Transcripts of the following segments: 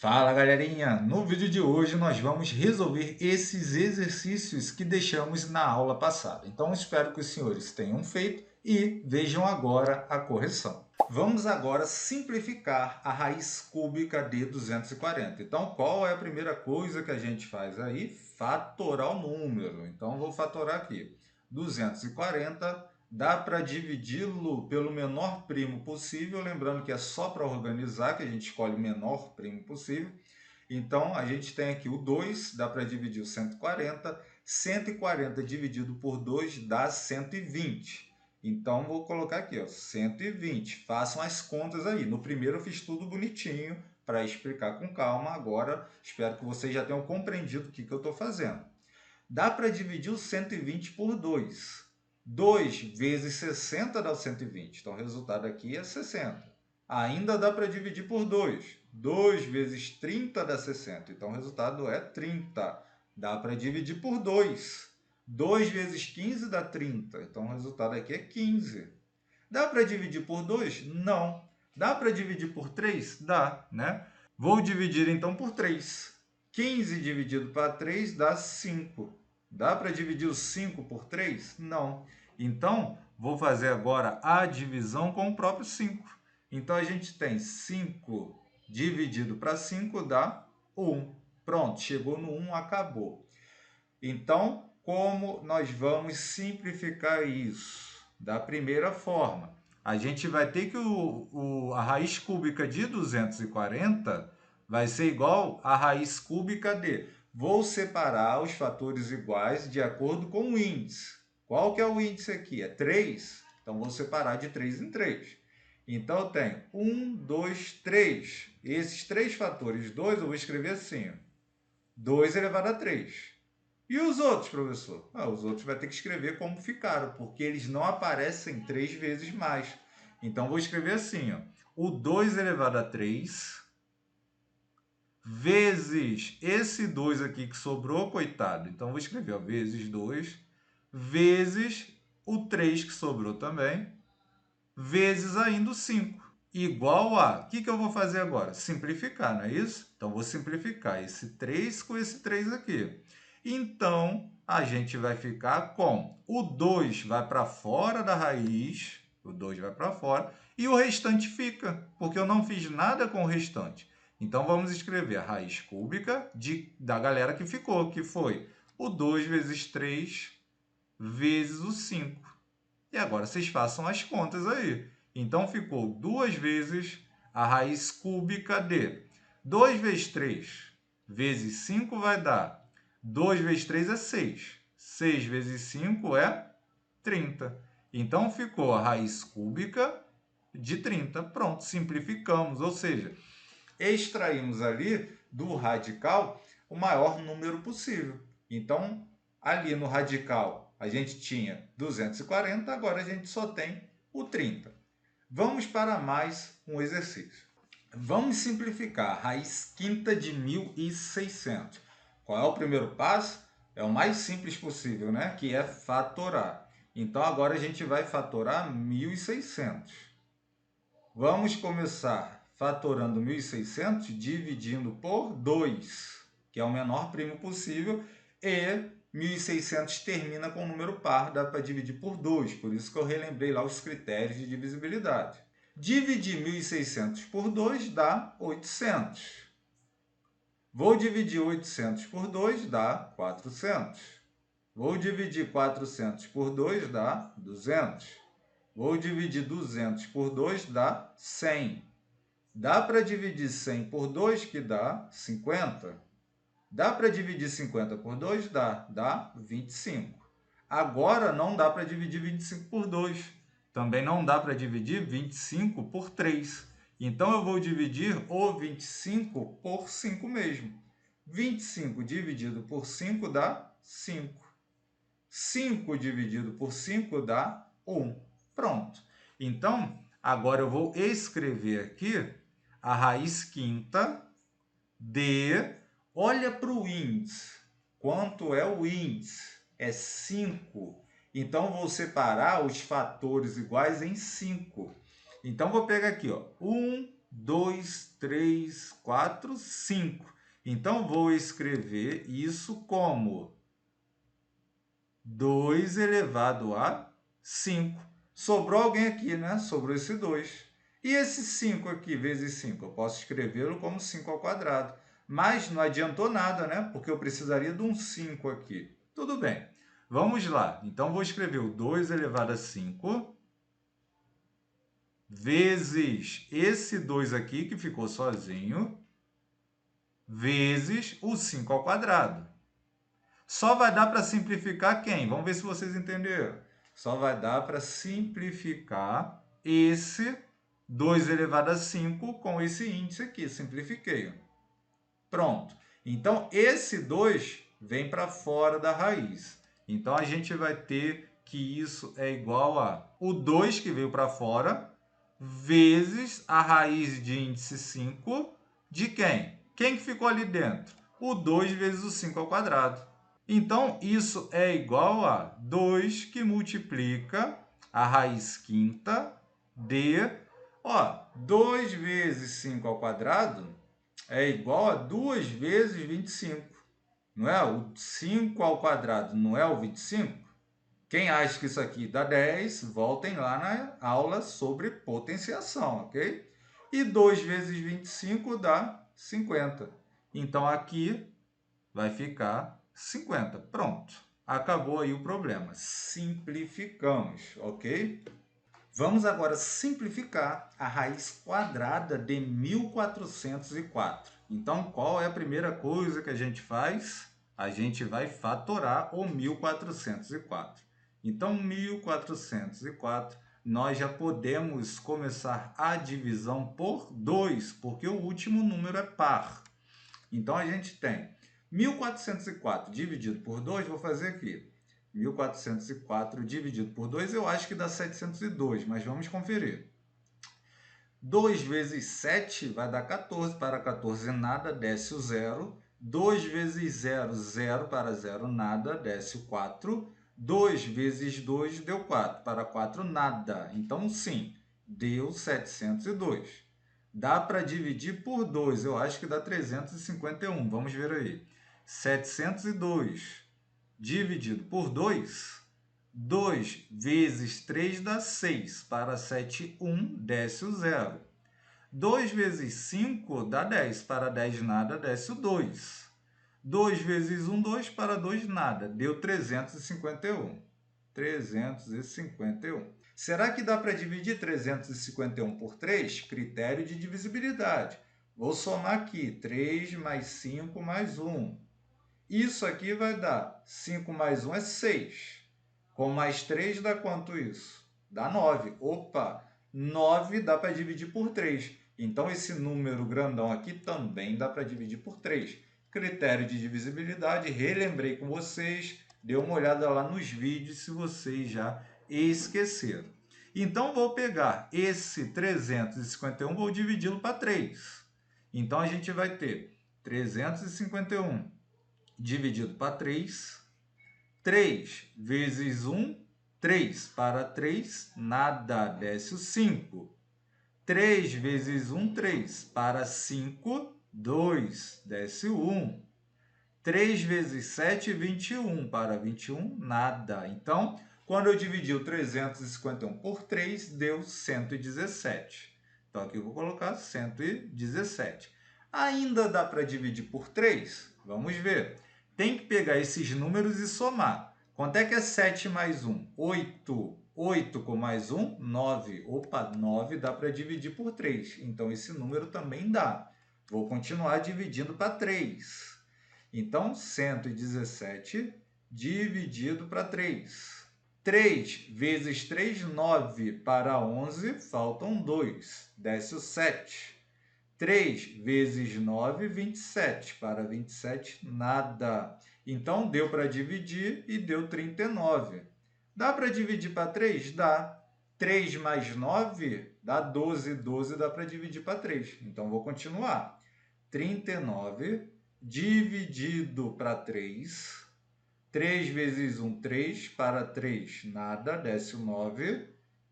Fala galerinha, no vídeo de hoje nós vamos resolver esses exercícios que deixamos na aula passada. Então espero que os senhores tenham feito e vejam agora a correção. Vamos agora simplificar a raiz cúbica de 240. Então qual é a primeira coisa que a gente faz aí? Fatorar o número. Então vou fatorar aqui. 240 dá para dividi-lo pelo menor primo possível, lembrando que é só para organizar que a gente escolhe o menor primo possível. Então, a gente tem aqui o 2, dá para dividir o 140. 140 dividido por 2 dá 120. Então, vou colocar aqui, ó, 120. Façam as contas aí. No primeiro eu fiz tudo bonitinho para explicar com calma. Agora, espero que vocês já tenham compreendido o que eu estou fazendo. Dá para dividir o 120 por 2. 2 vezes 60 dá o 120. Então, o resultado aqui é 60. Ainda dá para dividir por 2. 2 vezes 30 dá 60. Então, o resultado é 30. Dá para dividir por 2. 2 vezes 15 dá 30. Então, o resultado aqui é 15. Dá para dividir por 2? Não. Dá para dividir por 3? Dá, né? Vou dividir, então, por 3. 15 dividido para 3 dá 5. Dá para dividir o 5 por 3? Não. Então, vou fazer agora a divisão com o próprio 5. Então, a gente tem 5 dividido para 5 dá 1. Pronto, chegou no 1, acabou. Então, como nós vamos simplificar isso? Da primeira forma, a gente vai ter que a raiz cúbica de 240 vai ser igual à raiz cúbica de... Vou separar os fatores iguais de acordo com o índice. Qual que é o índice aqui? É 3. Então, vou separar de 3 em 3. Então, eu tenho 1, 2, 3. Esses três fatores, 2, eu vou escrever assim, 2 elevado a 3. E os outros, professor? Os outros vai ter que escrever como ficaram, porque eles não aparecem 3 vezes mais. Então, vou escrever assim, ó, o 2 elevado a 3 vezes esse 2 aqui que sobrou, coitado. Então, vou escrever, ó, vezes 2, vezes o 3 que sobrou também, vezes ainda o 5. Igual a... O que eu vou fazer agora? Simplificar, não é isso? Então, vou simplificar esse 3 com esse 3 aqui. Então, a gente vai ficar com o 2 vai para fora da raiz, o 2 vai para fora, e o restante fica, porque eu não fiz nada com o restante. Então, vamos escrever a raiz cúbica da galera que ficou, que foi o 2 vezes 3 vezes o 5. E agora vocês façam as contas aí. Então, ficou 2 vezes a raiz cúbica de 2 vezes 3 vezes 5 vai dar 2 vezes 3 é 6. 6 vezes 5 é 30. Então, ficou a raiz cúbica de 30. Pronto, simplificamos. Ou seja, extraímos ali do radical o maior número possível. Então, ali no radical, a gente tinha 240, agora a gente só tem o 30. Vamos para mais um exercício. Vamos simplificar a raiz quinta de 1.600. Qual é o primeiro passo? É o mais simples possível, né? Que é fatorar. Então, agora a gente vai fatorar 1.600. Vamos começar fatorando 1.600, dividindo por 2, que é o menor primo possível, e 1.600 termina com um número par, dá para dividir por 2, por isso que eu relembrei lá os critérios de divisibilidade. Dividir 1.600 por 2 dá 800. Vou dividir 800 por 2, dá 400. Vou dividir 400 por 2, dá 200. Vou dividir 200 por 2, dá 100. Dá para dividir 100 por 2, que dá 50. Dá para dividir 50 por 2? Dá 25. Agora, não dá para dividir 25 por 2. Também não dá para dividir 25 por 3. Então, eu vou dividir o 25 por 5 mesmo. 25 dividido por 5 dá 5. 5 dividido por 5 dá 1. Pronto. Então, agora eu vou escrever aqui a raiz quinta de... Olha para o índice. Quanto é o índice? É 5. Então, vou separar os fatores iguais em 5. Então, vou pegar aqui, ó, 1, 2, 3, 4, 5. Então, vou escrever isso como 2 elevado a 5. Sobrou alguém aqui, né? Sobrou esse 2. E esse 5 aqui, vezes 5, eu posso escrevê-lo como 5 ao quadrado. Mas não adiantou nada, né? Porque eu precisaria de um 5 aqui. Tudo bem. Vamos lá. Então, vou escrever o 2 elevado a 5 vezes esse 2 aqui, que ficou sozinho, vezes o 5 ao quadrado. Só vai dar para simplificar quem? Vamos ver se vocês entenderam. Só vai dar para simplificar esse 2 elevado a 5 com esse índice aqui. Simplifiquei. Pronto. Então, esse 2 vem para fora da raiz. Então, a gente vai ter que isso é igual a o 2 que veio para fora, vezes a raiz de índice 5 de quem? Quem que ficou ali dentro? O 2 vezes o 5 ao quadrado. Então, isso é igual a 2 que multiplica a raiz quinta de... 2 vezes 5 ao quadrado é igual a 2 vezes 25. Não é? O 5 ao quadrado não é o 25? Quem acha que isso aqui dá 10, voltem lá na aula sobre potenciação, ok? E 2 vezes 25 dá 50. Então, aqui vai ficar 50. Pronto. Acabou aí o problema. Simplificamos, ok? Vamos agora simplificar a raiz quadrada de 1404. Então, qual é a primeira coisa que a gente faz? A gente vai fatorar o 1404. Então, 1404, nós já podemos começar a divisão por 2, porque o último número é par. Então, a gente tem 1404 dividido por 2, vou fazer aqui. 1404 dividido por 2, eu acho que dá 702, mas vamos conferir. 2 vezes 7 vai dar 14, para 14 nada, desce o 0. 2 vezes 0, 0, para 0 nada, desce o 4. 2 vezes 2 deu 4, para 4 nada. Então, sim, deu 702. Dá para dividir por 2, eu acho que dá 351, vamos ver aí. 702 dividido por 2, 2 vezes 3 dá 6, para 7, 1, desce o 0. 2 vezes 5 dá 10, para 10 nada, desce o 2. 2 vezes 1, 2, para 2 nada, deu 351. 351. Será que dá para dividir 351 por 3? Critério de divisibilidade. Vou somar aqui, 3 mais 5 mais 1. Isso aqui vai dar 5 mais 1 é 6. Com mais 3 dá quanto isso? Dá 9. Opa, 9 dá para dividir por 3. Então, esse número grandão aqui também dá para dividir por 3. Critério de divisibilidade, relembrei com vocês, dê uma olhada lá nos vídeos se vocês já esqueceram. Então, vou pegar esse 351, vou dividi-lo para 3. Então, a gente vai ter 351 dividido para 3. 3 vezes 1, 3. Para 3, nada, desce o 5. 3 vezes 1, 3. Para 5, 2, desce o 1. 3 vezes 7, 21. Para 21, nada. Então, quando eu dividi o 351 por 3, deu 117. Então, aqui eu vou colocar 117. Ainda dá para dividir por 3? Vamos ver. Tem que pegar esses números e somar. Quanto é que é 7 mais 1? 8. 8 com mais 1, 9. Opa, 9 dá para dividir por 3. Então, esse número também dá. Vou continuar dividindo para 3. Então, 117 dividido para 3. 3 vezes 3, 9. Para 11, faltam 2. Desce o 7. 3 vezes 9, 27. Para 27, nada. Então, deu para dividir e deu 39. Dá para dividir para 3? Dá. 3 mais 9 dá 12. 12 dá para dividir para 3. Então, vou continuar. 39 dividido para 3. 3 vezes 1, 3. Para 3, nada. Desce o 9.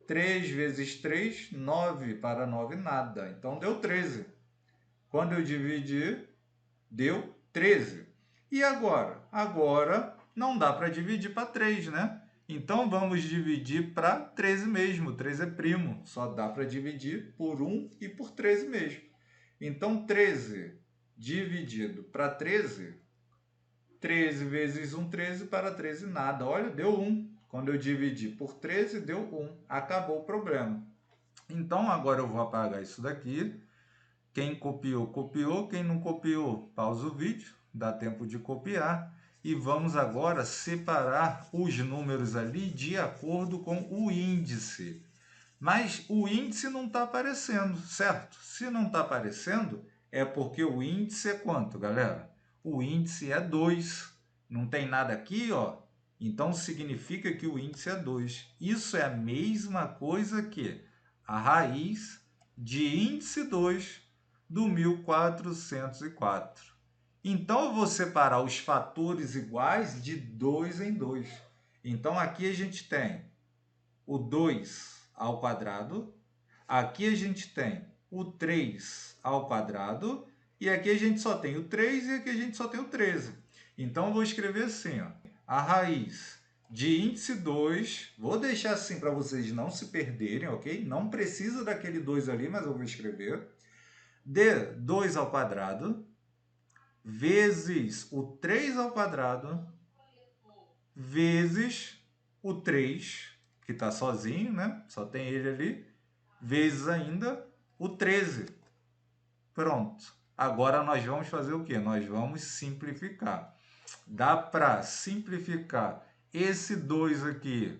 3 vezes 3, 9. Para 9, nada. Então, deu 13. Quando eu dividi, deu 13. E agora? Agora não dá para dividir para 3, né? Então, vamos dividir para 13 mesmo. 13 é primo. Só dá para dividir por 1 e por 13 mesmo. Então, 13 dividido para 13, 13 vezes 1, 13, para 13, nada. Olha, deu 1. Quando eu dividi por 13, deu 1. Acabou o problema. Então, agora eu vou apagar isso daqui. Quem copiou, copiou. Quem não copiou, pausa o vídeo. Dá tempo de copiar. E vamos agora separar os números ali de acordo com o índice. Mas o índice não está aparecendo, certo? Se não está aparecendo, é porque o índice é quanto, galera? O índice é 2. Não tem nada aqui, ó. Então, significa que o índice é 2. Isso é a mesma coisa que a raiz de índice 2 do 1404. Então, eu vou separar os fatores iguais de 2 em 2. Então, aqui a gente tem o 2 ao quadrado, aqui a gente tem o 3 ao quadrado, e aqui a gente só tem o 3 e aqui a gente só tem o 13. Então, eu vou escrever assim, ó, a raiz de índice 2, vou deixar assim para vocês não se perderem, ok? Não precisa daquele 2 ali, mas eu vou escrever. De 2 ao quadrado, vezes o 3 ao quadrado, vezes o 3, que está sozinho, né? Só tem ele ali, vezes ainda o 13. Pronto. Agora nós vamos fazer o quê? Nós vamos simplificar. Dá para simplificar esse 2 aqui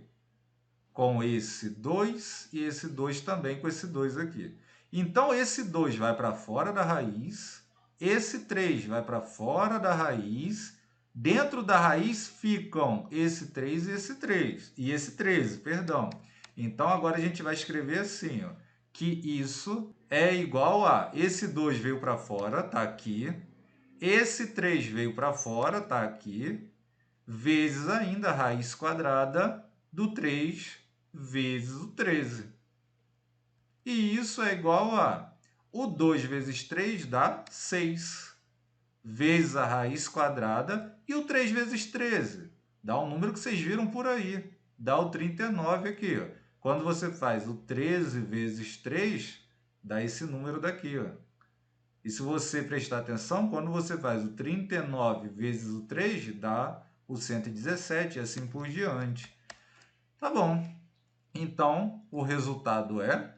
com esse 2 e esse 2 também com esse 2 aqui. Então, esse 2 vai para fora da raiz, esse 3 vai para fora da raiz, dentro da raiz ficam esse 3 e esse 3, e esse 13, perdão. Então, agora a gente vai escrever assim, ó, que isso é igual a, esse 2 veio para fora, está aqui, esse 3 veio para fora, está aqui, vezes ainda a raiz quadrada do 3 vezes o 13. E isso é igual a, o 2 vezes 3 dá 6, vezes a raiz quadrada, e o 3 vezes 13 dá um número que vocês viram por aí, dá o 39 aqui. Ó. Quando você faz o 13 vezes 3, dá esse número daqui. Ó. E se você prestar atenção, quando você faz o 39 vezes o 3, dá o 117 e assim por diante. Tá bom. Então, o resultado é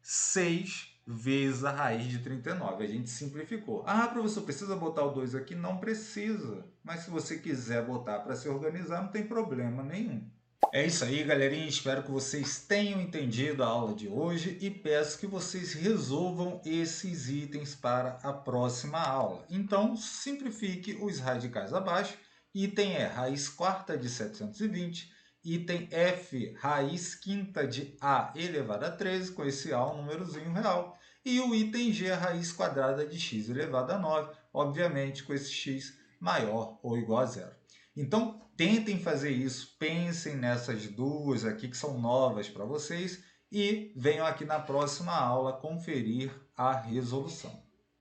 6 vezes a raiz de 39. A gente simplificou. Ah, professor, precisa botar o 2 aqui? Não precisa. Mas se você quiser botar para se organizar, não tem problema nenhum. É isso aí, galerinha. Espero que vocês tenham entendido a aula de hoje e peço que vocês resolvam esses itens para a próxima aula. Então, simplifique os radicais abaixo. Item E, raiz quarta de 720. Item F, raiz quinta de A elevado a 13, com esse A um númerozinho real. E o item G, raiz quadrada de x elevado a 9, obviamente com esse x maior ou igual a zero. Então, tentem fazer isso, pensem nessas duas aqui que são novas para vocês e venham aqui na próxima aula conferir a resolução.